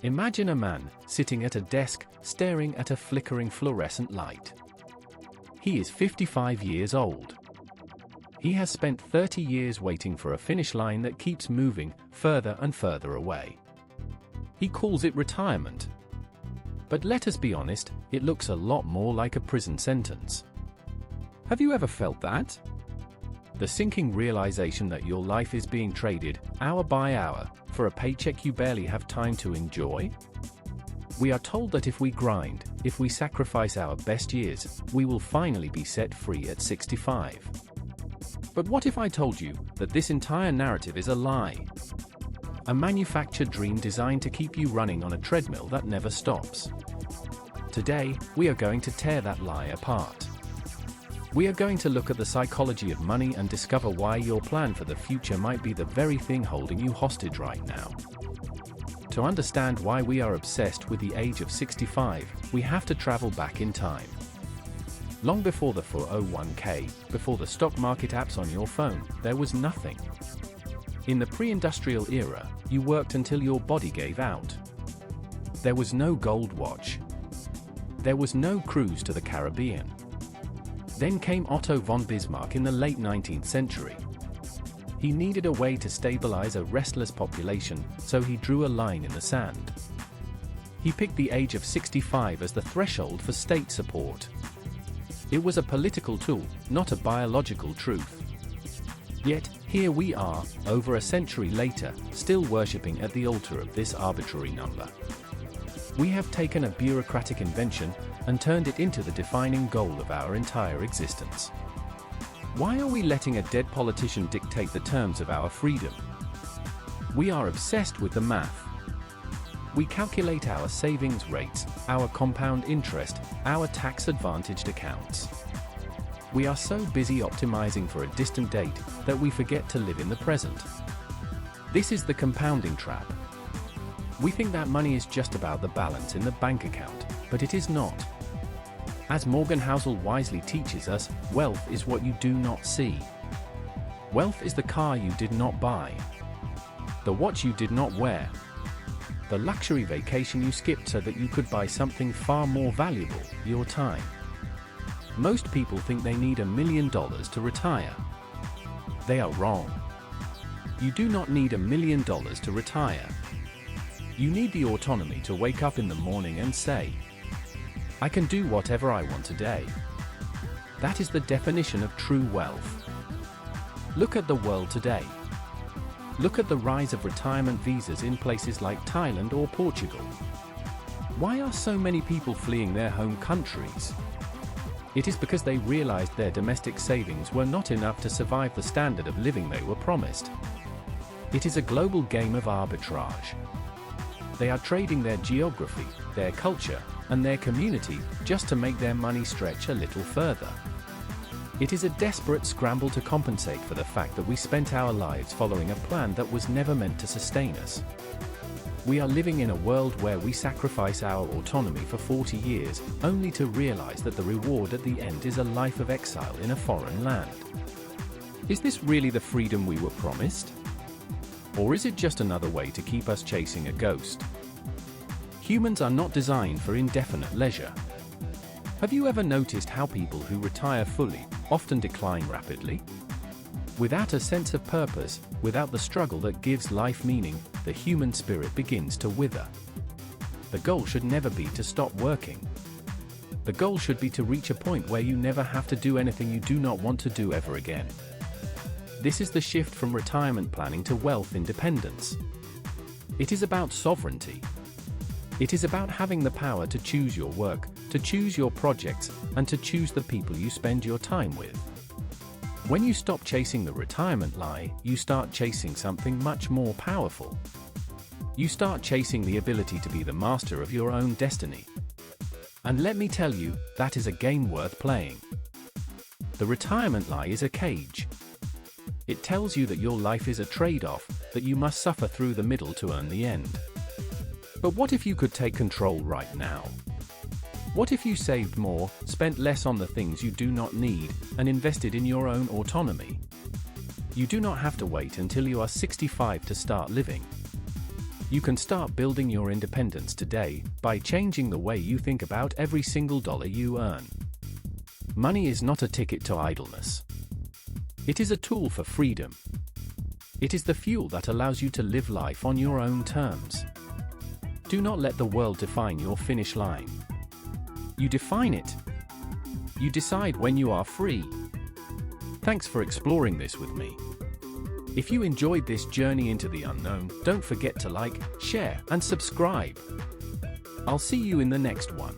Imagine a man sitting at a desk, staring at a flickering fluorescent light. He is 55 years old. He has spent 30 years waiting for a finish line that keeps moving further and further away. He calls it retirement. But let us be honest, it looks a lot more like a prison sentence. Have you ever felt that? The sinking realization that your life is being traded, hour by hour, for a paycheck you barely have time to enjoy? We are told that if we grind, if we sacrifice our best years, we will finally be set free at 65. But what if I told you that this entire narrative is a lie? A manufactured dream designed to keep you running on a treadmill that never stops. Today, we are going to tear that lie apart. We are going to look at the psychology of money and discover why your plan for the future might be the very thing holding you hostage right now. To understand why we are obsessed with the age of 65, we have to travel back in time. Long before the 401k, before the stock market apps on your phone, there was nothing. In the pre-industrial era, you worked until your body gave out. There was no gold watch. There was no cruise to the Caribbean. Then came Otto von Bismarck in the late 19th century. He needed a way to stabilize a restless population, so he drew a line in the sand. He picked the age of 65 as the threshold for state support. It was a political tool, not a biological truth. Yet, here we are, over a century later, still worshipping at the altar of this arbitrary number. We have taken a bureaucratic invention and turned it into the defining goal of our entire existence. Why are we letting a dead politician dictate the terms of our freedom? We are obsessed with the math. We calculate our savings rates, our compound interest, our tax-advantaged accounts. We are so busy optimizing for a distant date that we forget to live in the present. This is the compounding trap. We think that money is just about the balance in the bank account, but it is not. As Morgan Housel wisely teaches us, wealth is what you do not see. Wealth is the car you did not buy, the watch you did not wear, the luxury vacation you skipped so that you could buy something far more valuable, your time. Most people think they need $1 million to retire. They are wrong. You do not need $1 million to retire. You need the autonomy to wake up in the morning and say, I can do whatever I want today. That is the definition of true wealth. Look at the world today. Look at the rise of retirement visas in places like Thailand or Portugal. Why are so many people fleeing their home countries? It is because they realized their domestic savings were not enough to survive the standard of living they were promised. It is a global game of arbitrage. They are trading their geography, their culture, and their community just to make their money stretch a little further. It is a desperate scramble to compensate for the fact that we spent our lives following a plan that was never meant to sustain us. We are living in a world where we sacrifice our autonomy for 40 years, only to realize that the reward at the end is a life of exile in a foreign land. Is this really the freedom we were promised? Or is it just another way to keep us chasing a ghost? Humans are not designed for indefinite leisure. Have you ever noticed how people who retire fully often decline rapidly? Without a sense of purpose, without the struggle that gives life meaning, the human spirit begins to wither. The goal should never be to stop working. The goal should be to reach a point where you never have to do anything you do not want to do ever again. This is the shift from retirement planning to wealth independence. It is about sovereignty. It is about having the power to choose your work, to choose your projects, and to choose the people you spend your time with. When you stop chasing the retirement lie, you start chasing something much more powerful. You start chasing the ability to be the master of your own destiny. And let me tell you, that is a game worth playing. The retirement lie is a cage. It tells you that your life is a trade-off, that you must suffer through the middle to earn the end. But what if you could take control right now? What if you saved more, spent less on the things you do not need, and invested in your own autonomy? You do not have to wait until you are 65 to start living. You can start building your independence today by changing the way you think about every single dollar you earn. Money is not a ticket to idleness. It is a tool for freedom. It is the fuel that allows you to live life on your own terms. Do not let the world define your finish line. You define it. You decide when you are free. Thanks for exploring this with me. If you enjoyed this journey into the unknown, don't forget to like, share, and subscribe. I'll see you in the next one.